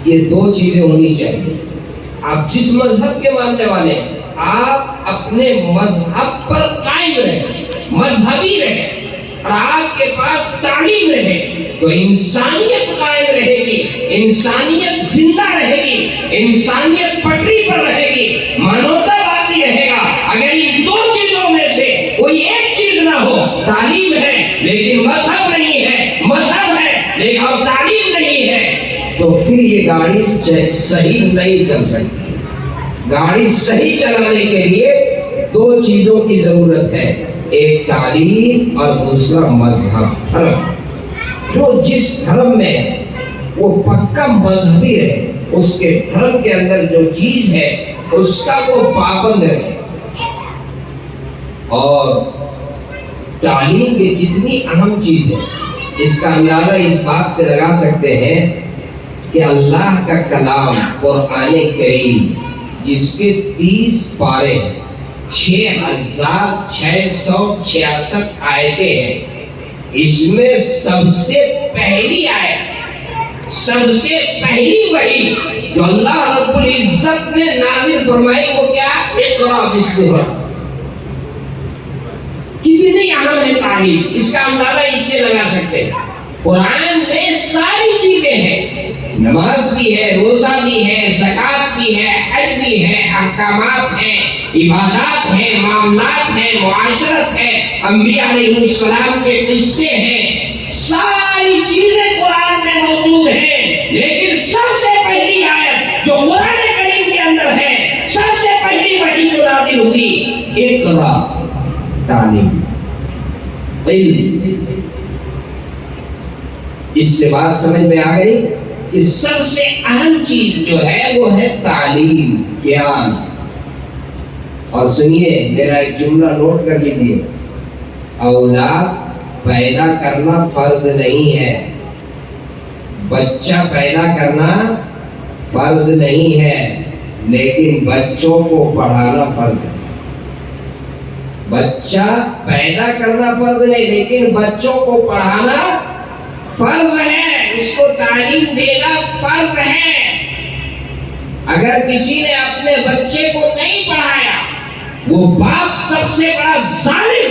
یہ دو چیزیں ہونی چاہیے. آپ جس مذہب کے ماننے والے ہیں آپ اپنے مذہب پر قائم رہیں، مذہبی رہیں، اور آپ کے پاس تعلیم رہے تو انسانیت قائم رہے گی، انسانیت زندہ رہے گی، انسانیت پٹری پر رہے گی، مانوتا باقی رہے گا. اگر ان دو چیزوں میں سے کوئی ایک چیز نہ ہو، تعلیم ہے لیکن مذہب نہیں ہے، مذہب ہے لیکن اور تعلیم نہیں ہے، تو پھر یہ گاڑی صحیح نہیں چل سکتی. گاڑی صحیح چلانے کے لیے دو چیزوں کی ضرورت ہے، ایک تعلیم اور دوسرا مذہب، دھرم. جو جس دھرم میں وہ پکا مذہبی ہے، اس کے دھرم کے اندر جو چیز ہے اس کا وہ پابند ہے. اور تعلیم کی جتنی اہم چیز ہے اس کا اندازہ اس بات سے لگا سکتے ہیں کہ اللہ کا کلام قرآن کریم جس کے 30 پارے 6666 آیتیں ہیں، اس میں سب سے پہلی آیت، سب سے پہلی وحی جو اللہ رب العزت نے نازل فرمائی وہ کیا؟ اقرا بسم ربک. کتنی اہم ہے تعلیم، اس کا اندازہ اس سے لگا سکتے ہیں. قرآن میں ساری چیزیں ہیں، نماز بھی ہے، روزہ بھی ہے، زکوٰۃ بھی ہے، حج بھی ہے، احکامات ہیں، عبادات ہیں، معاملات ہیں، معاشرت ہے، انبیاء علیہ السلام کے قصے ہیں، ساری چیزیں قرآن میں موجود ہیں. لیکن سب سے پہلی آیت جو قرآن کریم کے اندر ہے، سب سے پہلی وحی جو نازل ہوئی، اقرا، تعلیم، علم. اس سے بات سمجھ میں آ گئی کہ سب سے اہم چیز جو ہے وہ ہے تعلیم، گیان. اور سنیے میرا ایک جملہ نوٹ کر لیجیے، اولاد پیدا کرنا فرض نہیں ہے، بچہ پیدا کرنا فرض نہیں ہے، لیکن بچوں کو پڑھانا فرض ہے. بچہ پیدا کرنا فرض نہیں لیکن بچوں کو پڑھانا فرض ہے، اس کو تعلیم دینا فرض ہے. اگر کسی نے اپنے بچے کو نہیں پڑھایا وہ باپ سب سے بڑا ظالم،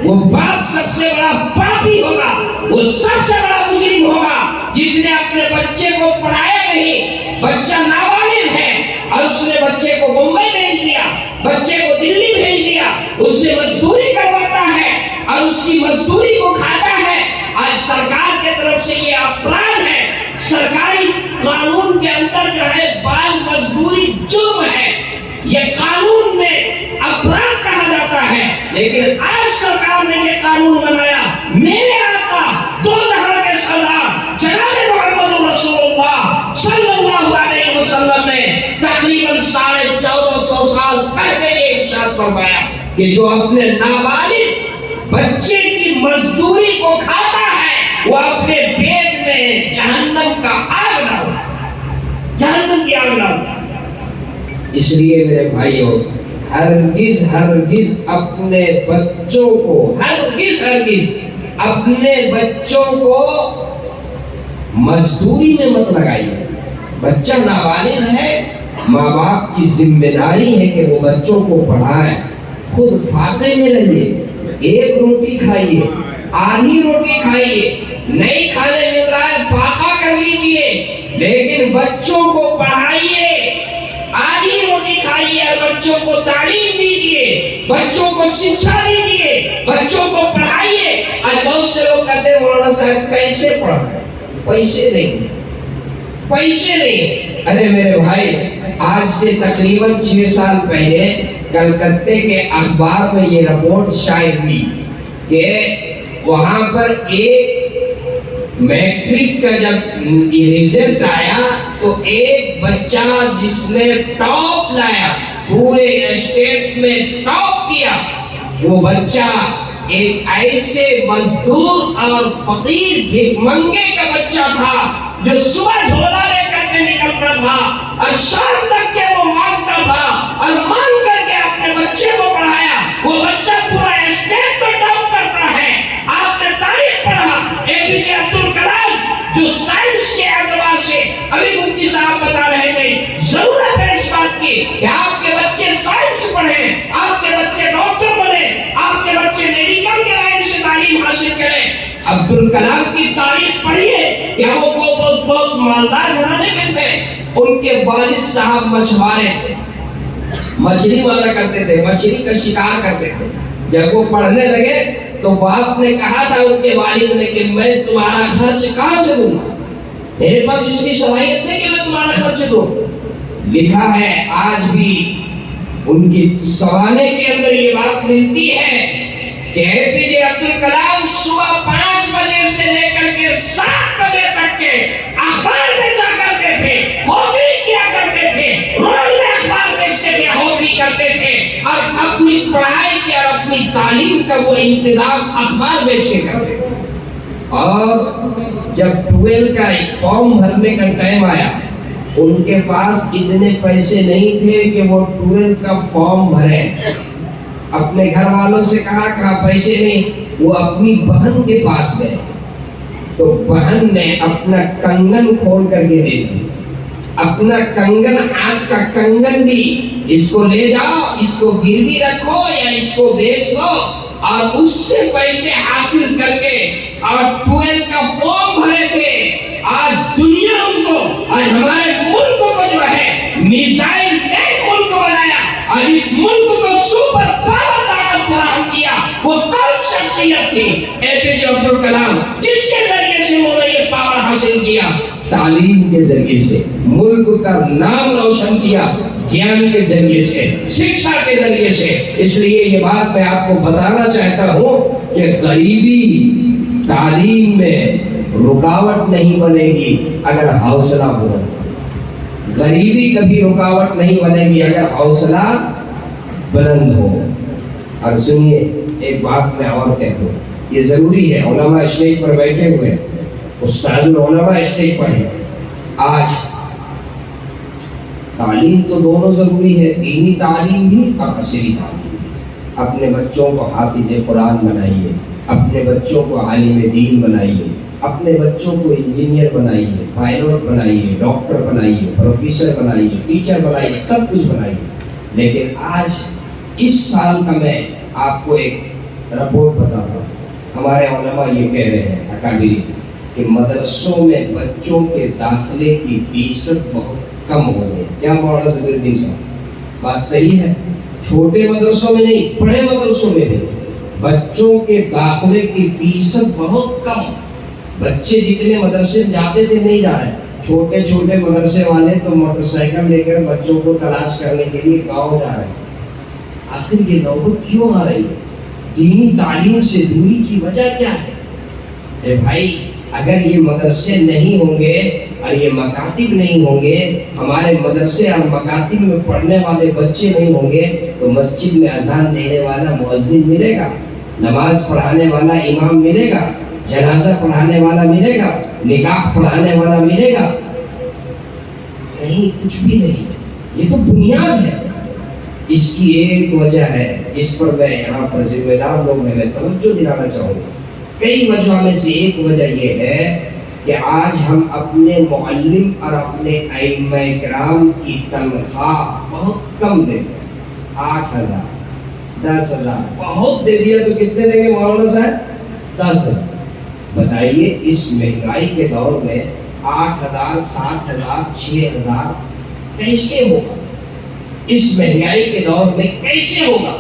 وہ باپ سب سے بڑا پاپی ہوگا، وہ سب سے بڑا مجرم ہوگا جس نے اپنے بچے کو پڑھایا نہیں. بچہ نابالغ ہے اور اس نے بچے کو ممبئی بھیج دیا، بچے کو دلی بھیج دیا، اس سے مزدوری کرواتا ہے اور اس کی مزدوری کو کھاتا ہے. آج سرکار کے طرف سے یہ اپرادھ ہے، سرکاری قانون کے اندر جو ہے بال مزدوری جرم ہے، یہ قانون میں اپرادھ کہا جاتا ہے. لیکن آج سرکار نے یہ قانون بنایا، میرے آقا دو جہاں کے سردار جناب محمد رسول اللہ صلی اللہ علیہ وسلم نے تقریباً 1450 سال پہلے یہ ارشاد فرمایا کہ جو اپنے نابالغ بچے کی مزدوری کو کھاتا ہے وہ اپنے پیٹ میں جہنم کا آگ ڈالتا ہے، جہنم کی آگ ڈالتا ہے. اس لیے میرے بھائیوں ہرگز ہرگز اپنے بچوں کو ہرگز اپنے بچوں کو مزدوری میں مت لگائیے. بچہ نابالغ ہے، ماں باپ کی ذمہ داری ہے کہ وہ بچوں کو پڑھائیں. خود فاقے میں رہیے، ایک روٹی کھائیے، آدھی روٹی کھائیے، نہیں کھانے مل رہا ہے فاقہ کر لیجیے، لیکن بچوں کو پڑھائیے. آدھی روٹی کھائیے اور بچوں کو تعلیم دیجیے، بچوں کو شکشا دیجیے، بچوں کو پڑھائیے. آج بہت سے لوگ کہتے ہیں مولانا صاحب کیسے پڑھائیں؟ پیسے نہیں. ارے میرے بھائی آج سے تقریباً 6 سال پہلے کلکتے کے اخبار میں یہ رپورٹ شائع ہوئی کہ وہاں پر ایک میٹرک کا جب رزلٹ آیا تو ایک بچہ جس نے ٹاپ لایا، پورے اسٹیٹ میں ٹاپ کیا، وہ بچہ ایک ایسے مزدور اور فقیر بھکمنگے کا بچہ تھا جو صبح جھولا لے کر کے نکلتا تھا اور شام تک کے وہ مانگتا تھا اور مانگ کر کے اپنے بچے کو پڑھایا. وہ بچہ پورا اسٹیٹ میں ٹاپ کرتا ہے. آپ نے تاریخ پڑھا، اے پی جے عبد الکلام جو سائنس کے اعتبار سے ابھی مفتی صاحب بتا رہے تھے ضرورت ہے اس بات کی کہ آپ کے بچے سائنس پڑھیں، آپ کے بچے ڈاکٹر بنیں، آپ کے بچے میڈیکل کے لائن سے تعلیم حاصل کریں۔ عبدالکلام کی تاریخ پڑھیے کہ وہ بہت مالدار گھرانے کے تھے، ان کے والد صاحب مچھوارے تھے، مچھلی مارا کرتے تھے، مچھلی کا شکار کرتے تھے۔ جب وہ پڑھنے لگے تو باپ نے کہا تھا ان کے والد نے کہ میں تمہارا خرچ کہاں سے دوں، میرے پاس اس کی صلاحیت نہیں کہ میں تمہارا خرچ دوں۔ لکھا ہے آج بھی ان کی سوانے کے اندر یہ بات ملتی ہے کہ اے پی جے عبدالکلام صبح 5 بجے سے لے کر کے 7 بجے تک کے اخبار بیچا کرتے تھے، ہوٹری کیا کرتے تھے، روڈ میں اخبار بیچتے تھے، ہوٹری کرتے تھے، اور اپنی پڑھائی کی اور اپنی تعلیم کا وہ انتظام اخبار بیچ کے کرتے تھے۔ اور جب 12 کا فارم بھرنے کا ٹائم آیا، ان کے پاس اتنے پیسے نہیں تھے کہ وہ 12 کا فارم بھریں۔ اپنے گھر والوں سے کہا پیسے نہیں، وہ اپنی بہن کے پاس گئے تو بہن نے اپنا کنگن کھول کر کے دے دی، اپنا کنگن، ہاتھ کا کنگن دی، اس کو لے جاؤ، اس کو گروی رکھو یا اس کو بیچ دو، اور اس سے پیسے حاصل کر کے اور 12 کا فارم بھرے تھے۔ آج دنیا ان کو، آج ہمارے ملک کو جو ہے میزائل مین ملک بنایا، اور اس ملک کو سپر پاور طاقت فراہم کیا۔ وہ کون شخصیت تھی؟ اے پی جے عبدالکلام۔ کس کے ذریعے سے انہوں نے یہ پاور حاصل کیا؟ تعلیم کے ذریعے سے۔ ملک کا نام روشن کیا گیان کے ذریعے سے، شکشا کے ذریعے سے۔ اس لیے یہ بات میں آپ کو بتانا چاہتا ہوں کہ غریبی تعلیم میں رکاوٹ نہیں بنے گی اگر حوصلہ ہو۔ غریبی کبھی رکاوٹ نہیں بنے گی اگر حوصلہ بلند ہو۔ اور سنیے ایک بات میں اور کہتا ہوں، یہ ضروری ہے، علماء اسٹیج پر بیٹھے ہوئے، استاد العلماء اسٹیج پر ہے۔ آج تعلیم تو دونوں ضروری ہے، دینی تعلیم بھی اور عصری تعلیم بھی۔ اپنے بچوں کو حافظ قرآن بنائیے، اپنے بچوں کو عالم دین بنائیے، اپنے بچوں کو انجینئر بنائیے، پائلٹ بنائیے، ڈاکٹر بنائیے، پروفیسر بنائیے، ٹیچر بنائیے، سب کچھ بنائیے۔ لیکن آج اس سال کا میں آپ کو ایک رپورٹ بتاتا ہوں، ہمارے علماء یہ کہہ رہے ہیں اکابرین کہ مدرسوں میں بچوں کے داخلے کی فیصد بہت کم ہو گئی۔ کیا مولانا زبیر الدین صاحب بات صحیح ہے؟ چھوٹے مدرسوں میں نہیں، بڑے مدرسوں میں بھی بچوں کے داخلے کی فیصد بہت کم۔ بچے جتنے مدرسے جاتے تھے نہیں جا رہے۔ چھوٹے چھوٹے مدرسے والے تو موٹر سائیکل لے کر بچوں کو تلاش کرنے کے لیے گاؤں جا رہے ہیں۔ آخر یہ نوبت کیوں آ رہی ہے؟ دینی تعلیم سے دوری کی وجہ کیا ہے؟ اے بھائی، اگر یہ مدرسے نہیں ہوں گے اور یہ مکاتب نہیں ہوں گے، ہمارے مدرسے اور مکاتب میں پڑھنے والے بچے نہیں ہوں گے، تو مسجد میں اذان دینے والا مؤذن ملے گا، نماز پڑھانے والا امام ملے گا، جنازہ پڑھانے والا ملے گا، نکاح پڑھانے والا ملے گا؟ نہیں، کچھ بھی نہیں۔ یہ تو بنیاد ہے۔ اس کی ایک وجہ ہے جس پر میں یہاں پر ذمہ دار لوگ میں توجہ دلانا چاہوں گا۔ کئی وجہ میں سے ایک وجہ یہ ہے کہ آج ہم اپنے معلم اور اپنے ائمہ کرام کی تنخواہ بہت کم دیتے ہیں۔ 8,000 10,000 بہت دے دیا تو کتنے دیں گے مولانا صاحب؟ 10,000۔ بتائیے اس مہنگائی کے دور میں 8,000 7,000 6,000 کیسے ہوگا؟ اس مہنگائی کے دور میں کیسے ہوگا؟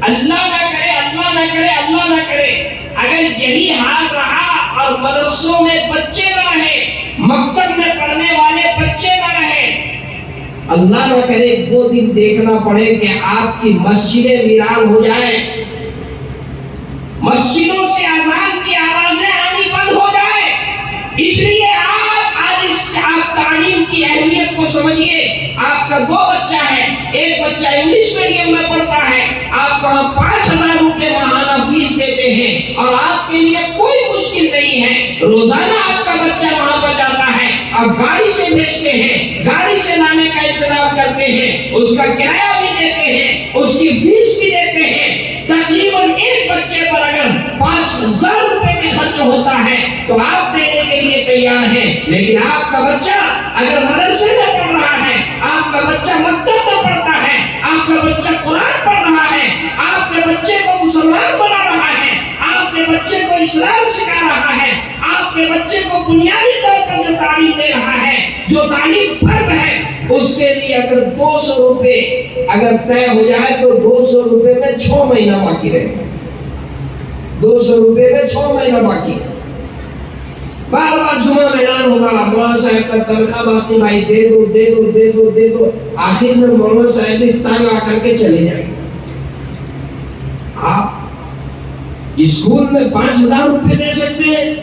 اللہ نہ کرے، اللہ نہ کرے، اللہ نہ کرے اگر یہی حال رہا اور مدرسوں میں بچے نہ رہے، مکتب میں پڑھنے والے بچے نہ رہے، اللہ نہ کرے وہ دن دیکھنا پڑے کہ آپ کی مسجدیں ویران ہو جائیں، مسجدوں سے اذان کی آوازیں آنی بند ہو جائے۔ اس لیے آپ تعلیم کی اہمیت کو سمجھیے۔ آپ کا 2 بچہ ہے، ایک بچہ انگلش میڈیم میں پڑھتا ہے، آپ وہاں 5,000 روپے ماہانہ فیس دیتے ہیں اور آپ کے لیے کوئی مشکل نہیں ہے۔ روزانہ آپ کا بچہ وہاں پر جاتا ہے، آپ گاڑی سے بھیجتے ہیں، گاڑی سے لانے کا انتظام کرتے ہیں، اس کا کرایہ بھی دیتے ہیں، اس کی فیس بھی دیتے ہیں۔ تقریباً ایک بچے پر اگر 5,000 روپے کا خرچ ہوتا ہے تو آپ دینے کے لیے تیار ہیں، لیکن آپ کا بچہ اگر مدرسے میں پڑھ رہا ہے، آپ کا بچہ مکتب میں پڑھتا ہے، آپ کا بچہ قرآن پڑھ رہا ہے، آپ کے بچے کو مسلمان بنا رہا ہے، آپ کے بچے کو اسلام سکھا رہا ہے، آپ کے بچے کو بنیادی طور پر جو تعلیم دے رہا ہے، جو تعلیم فرض ہے، اس کے لیے اگر 200 روپے اگر طے ہو جائے تو 200 روپے میں 6 مہینہ باقی رہے گا، 200 روپے میں 6 مہینہ باقی ہے۔ بار بار جمعہ میں اعلان ہوگا، مولانا صاحب کا تنخواہ باقی، بھائی دے دو دے دو دے دو دے دو، آخر میں مولانا صاحب بھی تنگ آ کر کے چلے جائیں گے۔ آپ اسکول میں 5000 روپے دے سکتے ہیں،